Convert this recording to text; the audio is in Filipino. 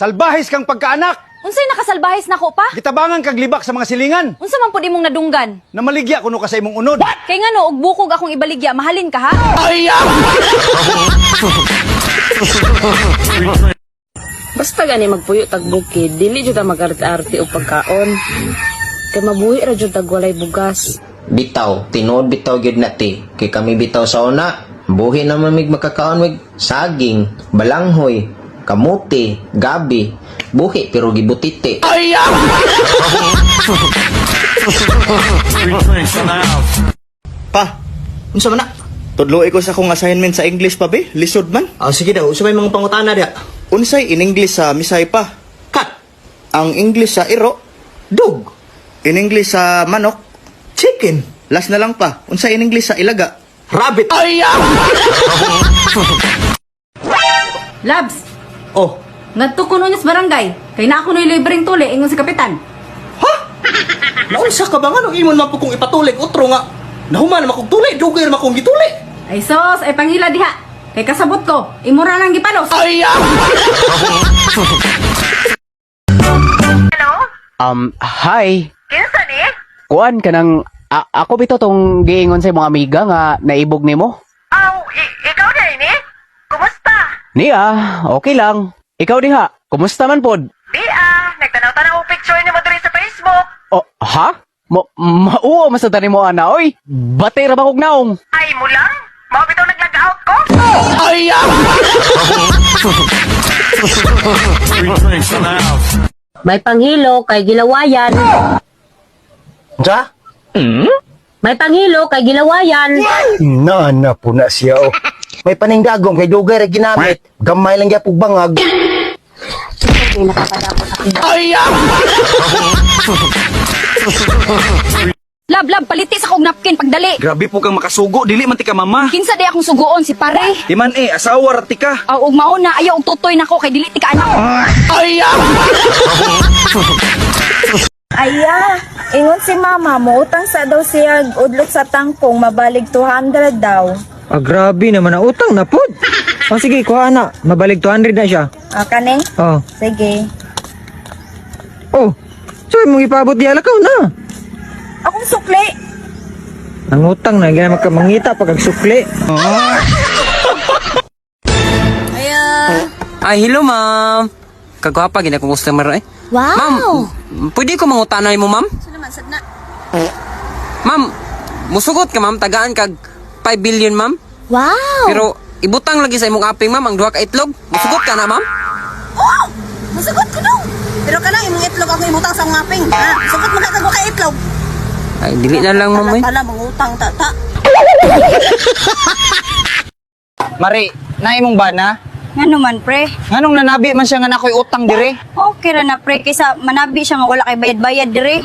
Salbahis kang pagkaanak. Unsay nakasalbahis nako pa? Gitabangan kag libak sa mga silingan. Unsa man pud imong nadunggan? Namaligya kuno ka sa imong unod. Kay ngano og bukog akong ibaligya, mahalin ka ha? Basta gani magpuyo tag bukid, dili jud ta mag-arte-arte og pagkaon. Kay mabuhi ra jud tag walay bugas. Bitaw, tinuod bitaw gyud nati. Kay kami bitaw sa una, buhi naman mig makakaon mig saging, balanghoy, kamuti, gabi. Buhi pero gibutite. Pa, unsa man na? Tudloy ko sa akong assignment sa English pa be, lisod man. Sige daw, usabay mga pangutana dia. Unsay in English sa Misay pa? Kat, Ang English sa iro, dog, in English sa manok, chicken, last na lang pa. Unsay in English sa ilaga? rabbit. Labs, Oh, ngadto ko nun sa barangay. Kay na ako na libreng tuli, ingon si kapitan. naunsa ka ba nga nung imon man po kong ipatulig utro nga. Nahuman naman kong tuli, dugay naman kong gituli. Ay sos, ay pangila diha. Kay kasabot ko, imura lang gipalos. Hi. Kinsa ni? Kuan ka ng... ako bito tong giingon sa mga amiga nga naibog nimo. Aw, ikaw na ini? Kumusta? Niya, okay lang. Ikaw diha, kumusta man pod? Di nagtanaw-tanaw og picture ni mo diri sa Facebook. Oh, ha? Mauwa masada nimo ana, oy. Batay ra ba kog naong? Ay mo lang? Mao bitaw nag-log-out ko? May panghilo kay gilawayan. Ja? May panghilo kay gilawayan. Na po na siya oh. May paningdagom kay dugay ra ginamit. Gamay lang gyapon bangag. Lab, paliti sa kog napkin pagdali. Grabe po kang makasugo, dili man ti ka mama. Kinsa di akong suguon si pare. Di man asawa ra ti ka. Aw og mauna ayaw og tutoy nako kay dili ti ka anak. Aya, ingon si mama mo, utang sa daw siya udlot sa tangkong, mabalig 200 daw. Grabe naman na utang na pod. Sige, kuha na. Mabalik 200 na siya. Kaning? Oh. Sige. Oh. So, mong ipabot di alakaw na. Akong sukli. Ang utang na, gaya mangita pag agsukli. Ay, hello, ma'am. Kagwapa, gina kong customer eh. Wow. Ma'am, pwede ko mangutanay mo, ma'am? Ma'am, musugot ka, ma'am. Tagaan kag 5 billion, ma'am. Wow. Pero, ibutang lagi sa imong aping, ma'am, ang duha ka itlog. Musugot ka na, ma'am? Oh! Masugot ko no. Pero kanang imong itlog ako imutang sa mga ping. Ha? Sugot mo kay kay itlog. Ay, dili na lang, ma'am, eh. Pala mangutang tata. Mari, naimong ba na? Ngano man, pre? Nganong nanabi man siya nga nakoy utang dire? Okay ra na, pre, kaysa manabi siya nga wala kay bayad-bayad dire.